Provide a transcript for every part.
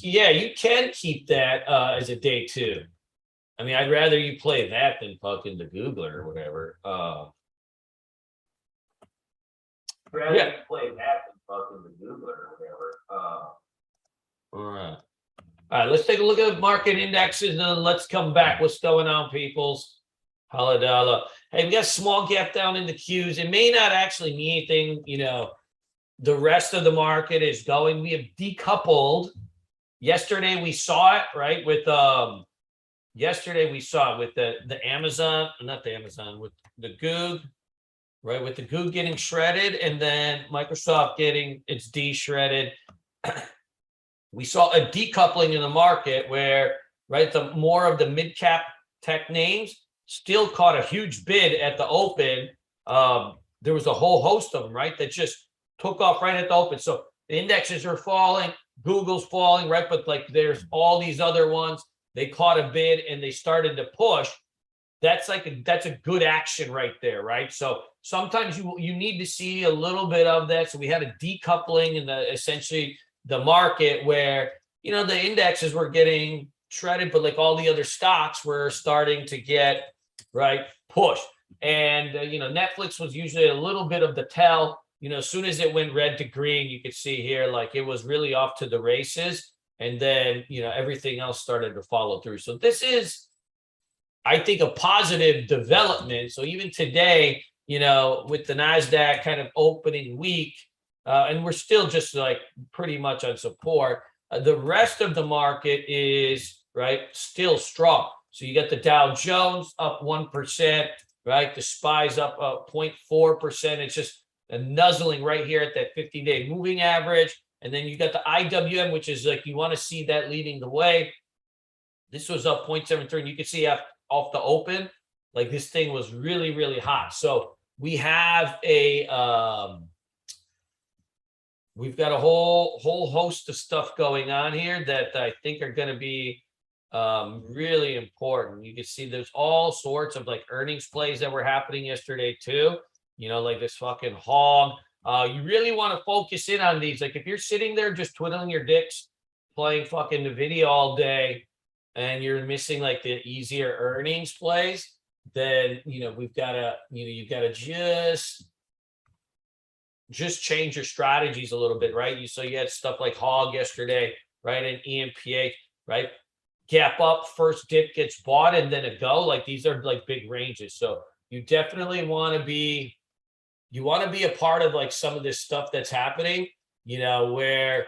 Yeah, you can keep that as a day two. I mean, I'd rather you play that than fucking the Googler or whatever. Rather Yeah. you play that than fucking the Googler or whatever. All right. All right, let's take a look at market indexes and then let's come back. What's going on, peoples? Holla. Hey, we got small gap down in the Qs. It may not actually mean anything, you know. The rest of the market is going. We have decoupled. Yesterday we saw it, right? With yesterday we saw it with the Amazon, not the Amazon, with the Goog, right? With the Goog getting shredded and then Microsoft getting its D shredded. We saw a decoupling in the market where, right, the more of the mid cap tech names still caught a huge bid at the open. There was a whole host of them, right, that just took off right at the open. So the indexes are falling, Google's falling, right? But like there's all these other ones. They caught a bid and they started to push. That's a good action right there, right? So sometimes you need to see a little bit of that. So we had a decoupling in the essentially the market where, you know, the indexes were getting shredded, but like all the other stocks were starting to get right pushed. And you know, Netflix was usually a little bit of the tell. You know, as soon as it went red to green, you could see here like it was really off to the races, and then you know everything else started to follow through. So this is, I think, a positive development. So even today, you know, with the NASDAQ kind of opening weak, and we're still just like pretty much on support, the rest of the market is, right, still strong. So you got the Dow Jones up 1%, right? The SPY's up 0.4%. It's just a nuzzling right here at that 50-day moving average. And then you got the IWM, which is like you want to see that leading the way. This was up 0.73, and you can see off the open, like this thing was really, really hot. So we have we've got a whole host of stuff going on here that I think are going to be really important. You can see there's all sorts of like earnings plays that were happening yesterday too. You know, like this fucking hog. You really want to focus in on these. Like if you're sitting there just twiddling your dicks, playing fucking NVIDIA all day, and you're missing like the easier earnings plays, then you know we've got to, you know, you've got to just change your strategies a little bit, right? So you had stuff like hog yesterday, right, and EMPH, right? Gap up, first dip gets bought, and then a go. Like these are like big ranges, so you definitely want to be a part of like some of this stuff that's happening, you know, where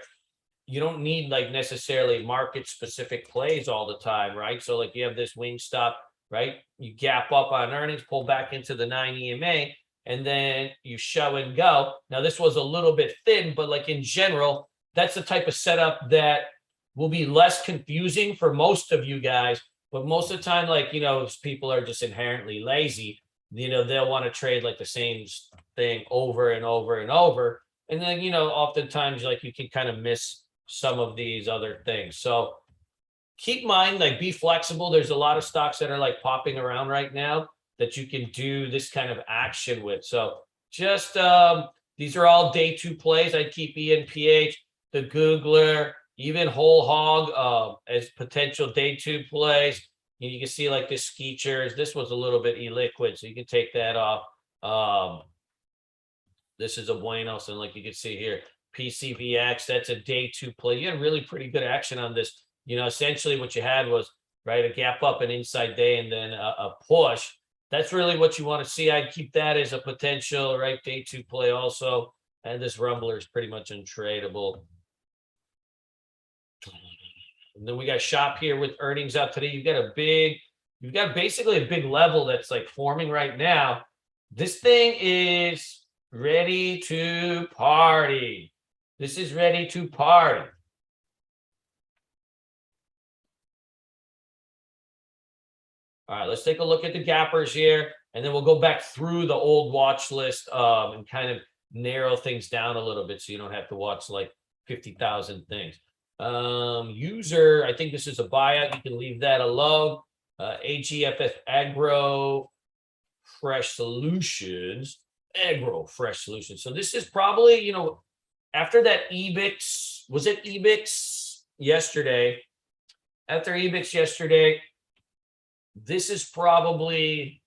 you don't need like necessarily market specific plays all the time, right? So like you have this wing stop, right? You gap up on earnings, pull back into the 9 EMA, and then you show and go. Now this was a little bit thin, but like in general, that's the type of setup that will be less confusing for most of you guys. But most of the time, like, you know, if people are just inherently lazy, you know, they'll want to trade like the same thing over and over and over. And then, you know, oftentimes like you can kind of miss some of these other things. So keep in mind, like be flexible. There's a lot of stocks that are like popping around right now that you can do this kind of action with. So just these are all day two plays. I'd keep ENPH, the Googler, even whole hog as potential day two plays. You can see like this Skeechers. This was a little bit illiquid, so you can take that off. This is a Buenos, and like you can see here, PCVX, that's a day two play. You had really pretty good action on this. You know, essentially what you had was, right, a gap up, an inside day, and then a push. That's really what you want to see. I'd keep that as a potential, right, day two play also. And this rumbler is pretty much untradeable. And then we got shop here with earnings out today. You've got basically a big level that's like forming right now. This thing is ready to party. This is ready to party. All right, let's take a look at the gappers here, and then we'll go back through the old watch list and kind of narrow things down a little bit so you don't have to watch like 50,000 things. User, I think this is a buyout. You can leave that alone. AGFF Agro Fresh Solutions. Agro Fresh Solutions. So this is probably, you know, after that EBIX, was it EBIX yesterday, this is probably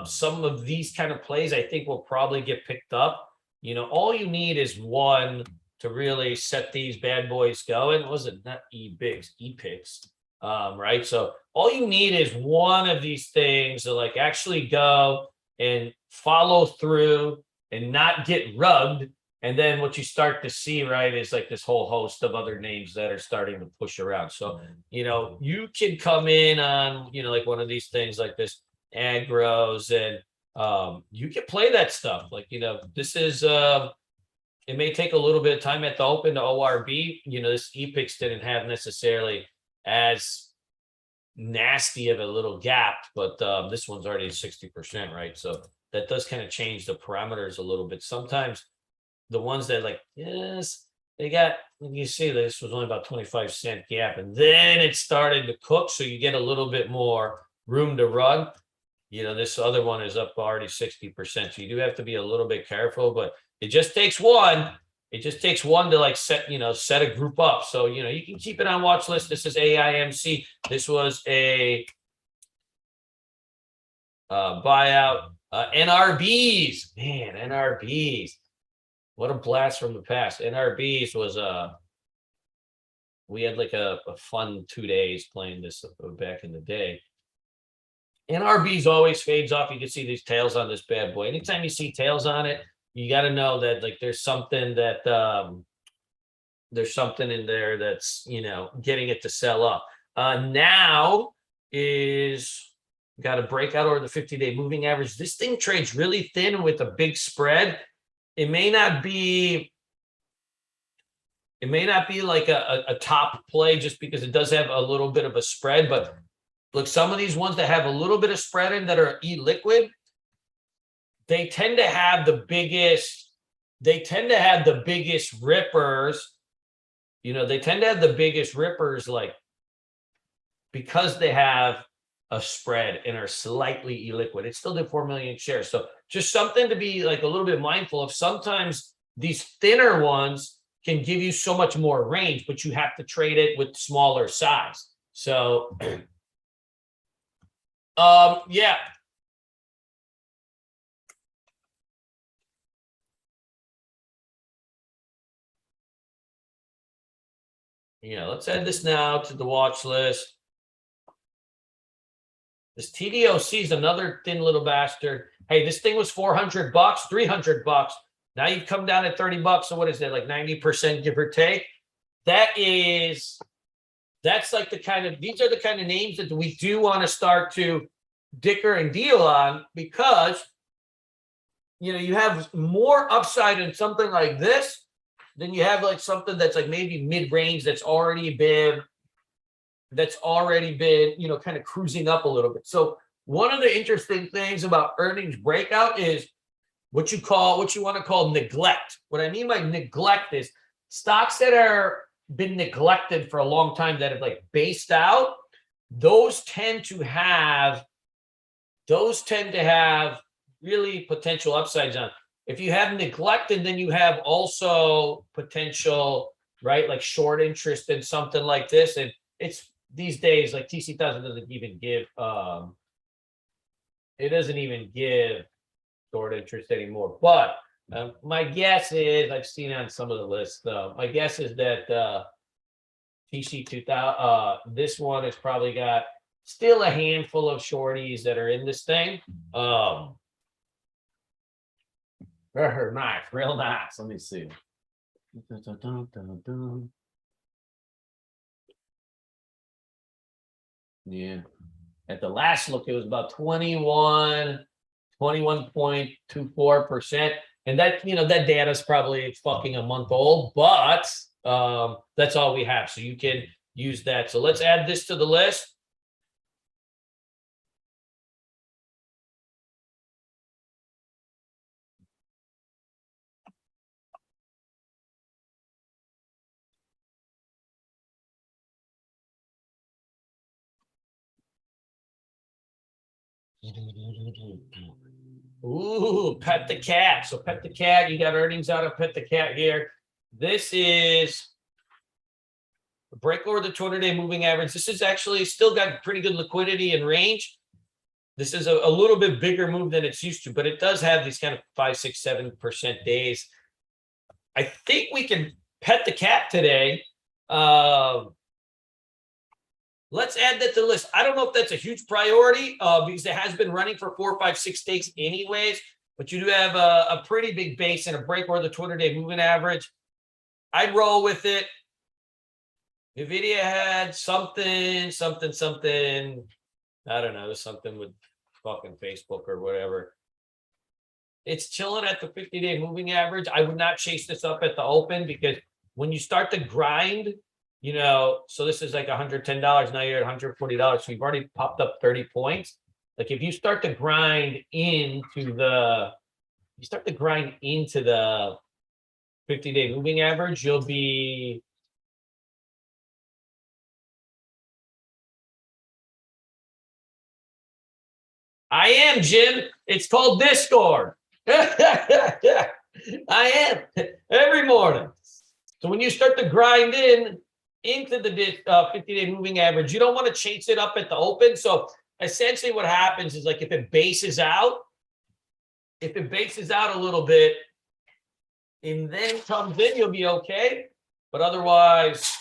some of these kind of plays I think will probably get picked up. You know, all you need is one to really set these bad boys going. Was it not E-picks, right? So all you need is one of these things to like actually go and follow through and not get rugged. And then what you start to see, right, is like this whole host of other names that are starting to push around. So, you know, you can come in on, you know, like one of these things like this aggros, and you can play that stuff. Like, you know, this is it may take a little bit of time at the open to ORB. You know, this E-picks didn't have necessarily as nasty of a little gap, but this one's already 60%, right? So that does kind of change the parameters a little bit. Sometimes the ones that like, yes, they got, you see this was only about 25-cent gap, and then it started to cook. So you get a little bit more room to run. You know, this other one is up already 60%. So you do have to be a little bit careful, but it just takes one. It just takes one to like set a group up. So, you know, you can keep it on watch list. This is AIMC. This was a buyout. NRBs, man, NRBs. What a blast from the past. NRBs was we had like a fun 2 days playing this back in the day. NRBs always fades off. You can see these tails on this bad boy. Anytime you see tails on it, you got to know that like there's something in there that's, you know, getting it to sell up. Now is got a breakout over the 50-day moving average. This thing trades really thin with a big spread. It may not be like a top play just because it does have a little bit of a spread, but look, some of these ones that have a little bit of spread in that are e-liquid, they tend to have the biggest rippers. You know, they tend to have the biggest rippers like because they have a spread and are slightly illiquid. It's still did 4 million shares. So just something to be like a little bit mindful of. Sometimes these thinner ones can give you so much more range, but you have to trade it with smaller size. So yeah. Yeah, let's add this now to the watch list. This TDOC is another thin little bastard. Hey, this thing was $400, $300. Now you've come down at $30. So what is that, like 90% give or take? That's like these are the kind of names that we do want to start to dicker and deal on, because, you know, you have more upside in something like this than you have like something that's like maybe mid-range that's already been, you know, kind of cruising up a little bit. So one of the interesting things about earnings breakout is what you want to call neglect. What I mean by neglect is stocks that are been neglected for a long time that have like based out. Those tend to have really potential upsides on. If you have neglected, then you have also potential, right? Like short interest in something like this. And it's these days, like TC1000 doesn't even give, it doesn't even give short interest anymore. But my guess is, I've seen on some of the lists, my guess is that TC2000, this one has probably got still a handful of shorties that are in this thing. Nice, real nice. Let me see. Yeah. At the last look, it was about 21.24%. And that, you know, that data is probably fucking a month old, but that's all we have. So you can use that. So let's add this to the list. Ooh, Pet the Cat. So Pet the Cat, you got earnings out of Pet the Cat here. This is break over the 200-day moving average. This is actually still got pretty good liquidity and range. This is a little bit bigger move than it's used to, but it does have these kind of 5, 6, 7% days. I think we can pet the cat today. Let's add that to the list. I don't know if that's a huge priority because it has been running for 4, 5, 6 days anyways, but you do have a pretty big base and a break over the 200-day moving average. I'd roll with it. NVIDIA had something. I don't know, something with fucking Facebook or whatever. It's chilling at the 50-day moving average. I would not chase this up at the open because when you start to grind, you know, so this is like $110. Now you're at $140. So you've already popped up 30 points. Like if you start to grind into the 50-day moving average, you'll be I am, Jim. It's called Discord. I am every morning. So when you start to grind into the 50-day moving average, you don't want to chase it up at the open. So essentially what happens is like if it bases out a little bit and then comes in, you'll be okay. But otherwise,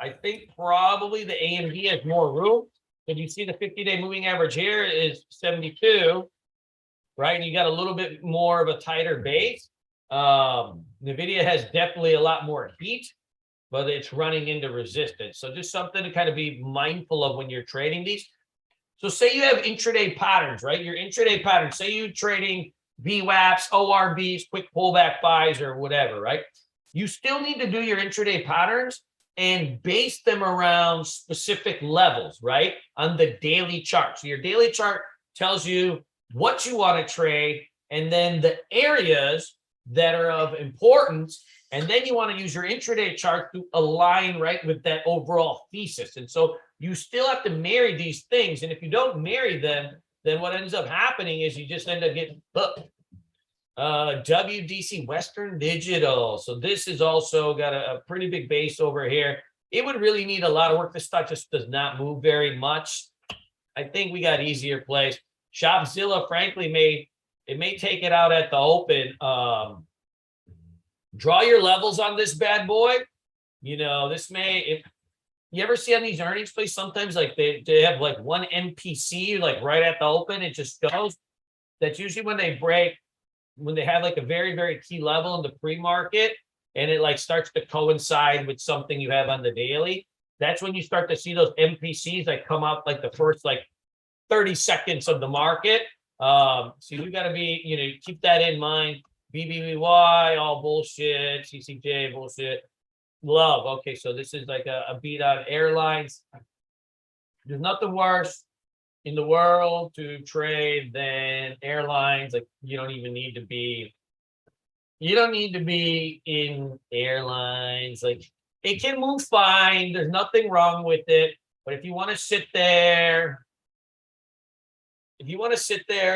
I think probably the AMD has more room. If you see the 50-day moving average here is 72, right? And you got a little bit more of a tighter base. NVIDIA has definitely a lot more heat, but it's running into resistance. So just something to kind of be mindful of when you're trading these. So say you have intraday patterns, right? Your intraday patterns, say you're trading VWAPs, ORBs, quick pullback buys or whatever, right? You still need to do your intraday patterns and base them around specific levels, right? On the daily chart. So your daily chart tells you what you want to trade and then the areas that are of importance. And then you want to use your intraday chart to align right with that overall thesis. And so you still have to marry these things. And if you don't marry them, then what ends up happening is you just end up getting hooked. WDC Western Digital. So this has also got a pretty big base over here. It would really need a lot of work. This stock just does not move very much. I think we got easier plays. Shopzilla, frankly, may take it out at the open. Draw your levels on this bad boy. You know, this may, if you ever see on these earnings plays, sometimes like they have like one MPC like right at the open, it just goes. That's usually when they break, when they have like a very, very key level in the pre-market and it like starts to coincide with something you have on the daily. That's when you start to see those MPCs like come up like the first like 30 seconds of the market. So you got to be, you know, keep that in mind. BBBY, all bullshit. CCJ, bullshit. Love. Okay, so this is like a beat on airlines. There's nothing worse in the world to trade than airlines. Like you don't need to be in airlines. Like it can move fine. There's nothing wrong with it. But if you want to sit there,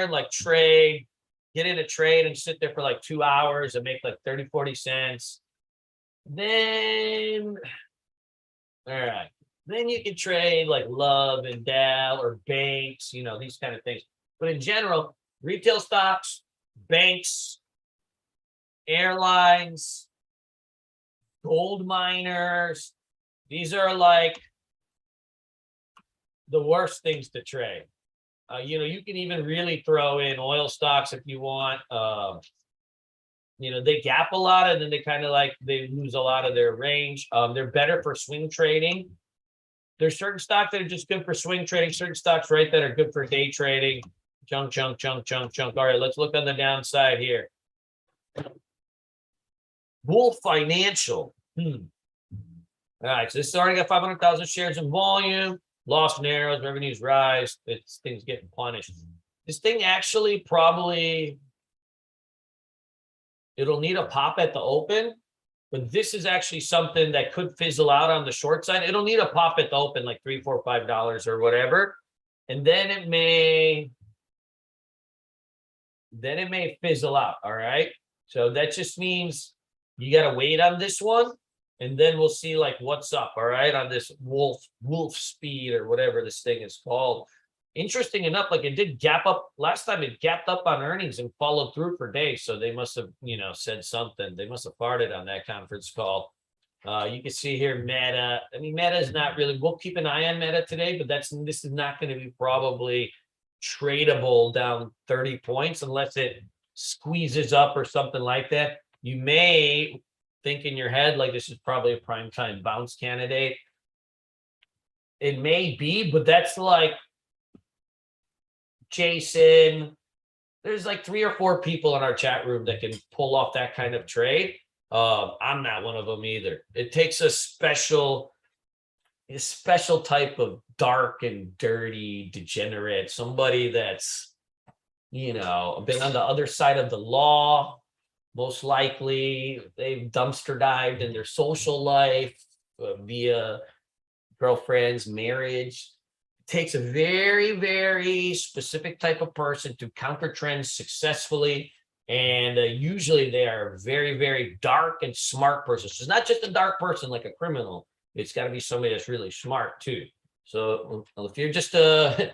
like trade, get in a trade and sit there for like 2 hours and make like 30, 40 cents, then all right. Then you can trade like Love and Dell or banks, you know, these kind of things. But in general, retail stocks, banks, airlines, gold miners, these are like the worst things to trade. You know, you can even really throw in oil stocks if you want. You know, they gap a lot and then they kind of like, they lose a lot of their range. They're better for swing trading. There's certain stocks that are just good for swing trading, certain stocks, right, that are good for day trading. Chunk. All right, let's look on the downside here. Bull Financial. All right, so this has already got 500,000 shares in volume. Loss narrows, revenues rise. This thing's getting punished. This thing actually probably, it'll need a pop at the open. But this is actually something that could fizzle out on the short side. It'll need a pop at the open, like $3, $4, $5 or whatever. And then it may fizzle out. All right. So that just means you got to wait on this one. and then we'll see like what's up, all right, on this wolf speed or whatever this thing is called. Interesting enough, like it did gap up last time. It gapped up on earnings and followed through for days. So they must have, said something. They must have farted on that conference call. You can see here Meta. I mean, Meta is not really. We'll keep an eye on Meta today, but this is not going to be probably tradable down 30 points unless it squeezes up or something like that. You may think in your head like this is probably a prime time bounce candidate. It may be, but that's like Jason. There's like 3 or 4 people in our chat room that can pull off that kind of trade. I'm not one of them either. It takes a special type of dark and dirty degenerate, somebody that's, been on the other side of the law. Most likely they've dumpster dived in their social life via girlfriends, marriage. It takes a very, very specific type of person to counter trends successfully. And usually they are a very, very dark and smart person. So it's not just a dark person like a criminal. It's got to be somebody that's really smart too. So if you're just a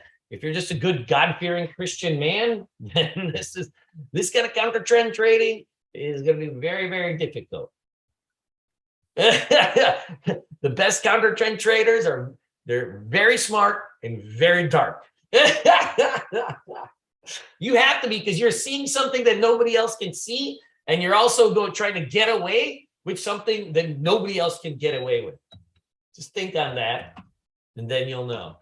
good God-fearing Christian man, then this kind of counter trend trading is going to be very, very difficult. The best counter trend traders they're very smart and very dark. You have to be, because you're seeing something that nobody else can see, and you're also trying to get away with something that nobody else can get away with. Just think on that, and then you'll know.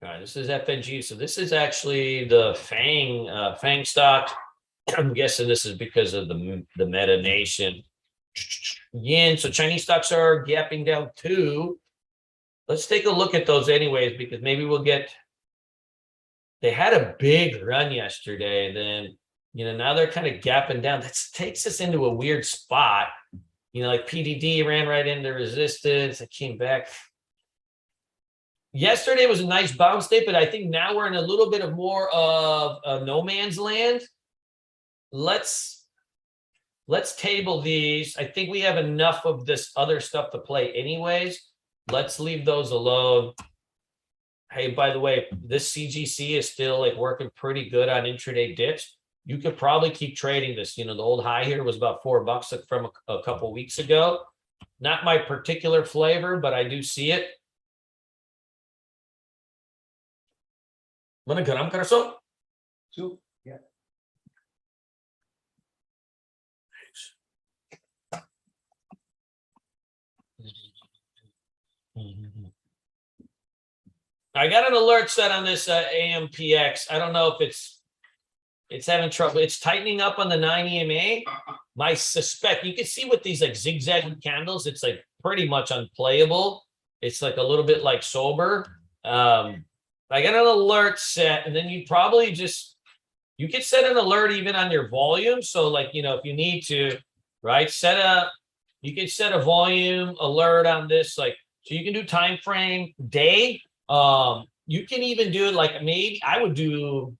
All right, this is FNG. So this is actually the FANG stock. I'm guessing this is because of the Meta Nation. Yen. So Chinese stocks are gapping down too. Let's take a look at those anyways, because maybe they had a big run yesterday, and then, now they're kind of gapping down. That takes us into a weird spot. Like PDD ran right into resistance. It came back. Yesterday was a nice bounce day, but I think now we're in a little bit of more of a no man's land. Let's table these. I think we have enough of this other stuff to play anyways. Let's leave those alone. Hey, by the way, this CGC is still like working pretty good on intraday dips. You could probably keep trading this. The old high here was about $4 from a couple weeks ago. Not my particular flavor, but I do see it. Mana garam karaso? Soup, yeah. I got an alert set on this AMPX. I don't know if it's having trouble. It's tightening up on the 9 EMA. My suspect, you can see with these like zigzag candles, it's like pretty much unplayable. It's like a little bit like sober. I got an alert set, and then you could set an alert even on your volume. So like, if you need to, right, you can set a volume alert on this, like, so you can do time frame day. You can even do it like, maybe I would do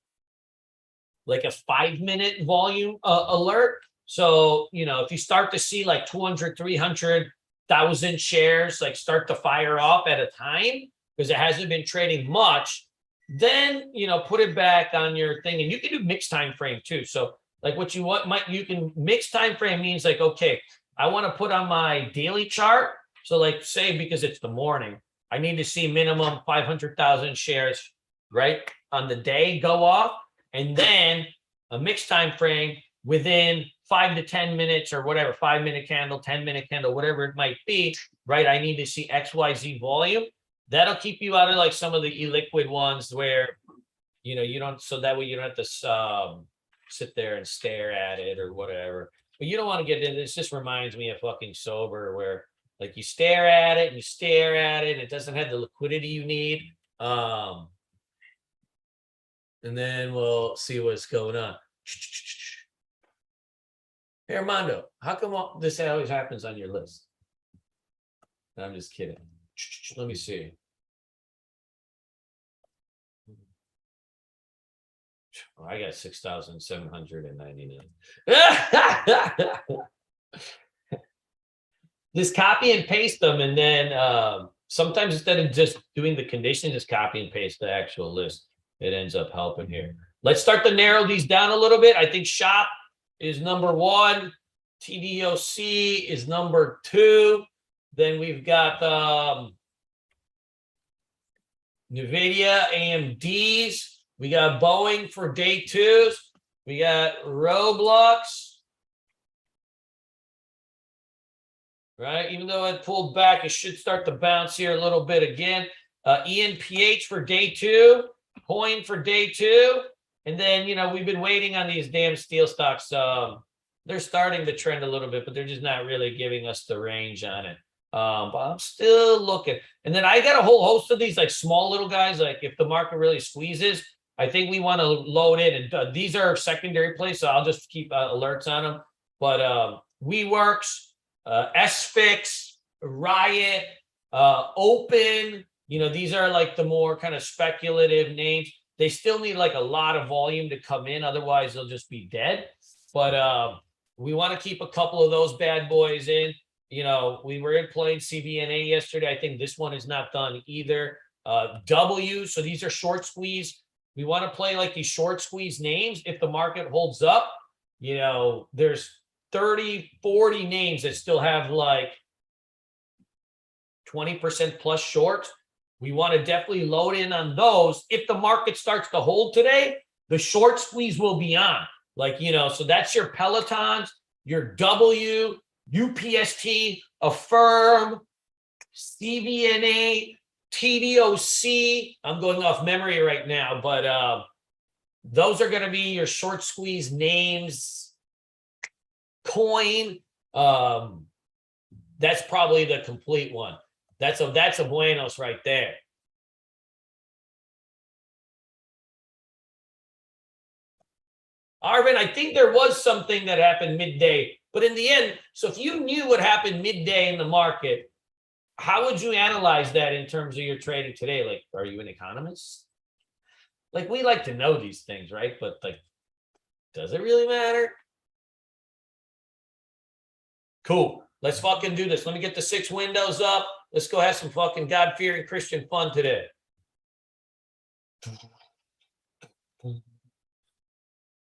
like a 5-minute volume alert. So, if you start to see like 200, 300,000 shares, like start to fire off at a time, because it hasn't been trading much, then, put it back on your thing. And you can do mixed time frame too. So like you can mix time frame means like, okay, I want to put on my daily chart. So like say, because it's the morning, I need to see minimum 500,000 shares, right, on the day go off, and then a mixed time frame within 5 to 10 minutes or whatever, 5-minute candle, 10-minute candle, whatever it might be, right? I need to see XYZ volume. That'll keep you out of like some of the illiquid ones where, you don't, so that way you don't have to sit there and stare at it or whatever. But you don't want to get in. This just reminds me of fucking sober, where like you stare at it and you stare at it and it doesn't have the liquidity you need. And then we'll see what's going on. Hey, Armando, how come this always happens on your list? I'm just kidding. Let me see. Oh, I got 6,799. Just copy and paste them, and then sometimes instead of just doing the condition, just copy and paste the actual list. It ends up helping here. Let's start to narrow these down a little bit. I think shop is number 1. TDOC is number 2. Then we've got NVIDIA, AMDs. We got Boeing for day 2s. We got Roblox. Right, even though it pulled back, it should start to bounce here a little bit again. ENPH for day 2, coin for day 2, and then we've been waiting on these damn steel stocks. They're starting to trend a little bit, but they're just not really giving us the range on it. But I'm still looking. And then I got a whole host of these like small little guys. Like if the market really squeezes, I think we want to load in. And these are secondary plays, so I'll just keep alerts on them. But WeWorks. SFix, Riot, Open, these are like the more kind of speculative names. They still need like a lot of volume to come in, otherwise they'll just be dead. But we want to keep a couple of those bad boys in. We were in playing CBNA yesterday. I think this one is not done either. W, so these are short squeeze. We want to play like these short squeeze names. If the market holds up, there's 30, 40 names that still have like 20% plus short. We want to definitely load in on those. If the market starts to hold today, the short squeeze will be on. So that's your Pelotons, your W, UPST, Affirm, CVNA, TDOC. I'm going off memory right now, but those are going to be your short squeeze names. Coin, that's probably the complete one. That's a buenos right there. Arvin, I think there was something that happened midday, but in the end, so if you knew what happened midday in the market, how would you analyze that in terms of your trading today? Like, are you an economist? Like, we like to know these things, right? But like, does it really matter? Cool. Let's fucking do this. Let me get the 6 windows up. Let's go have some fucking God-fearing Christian fun today.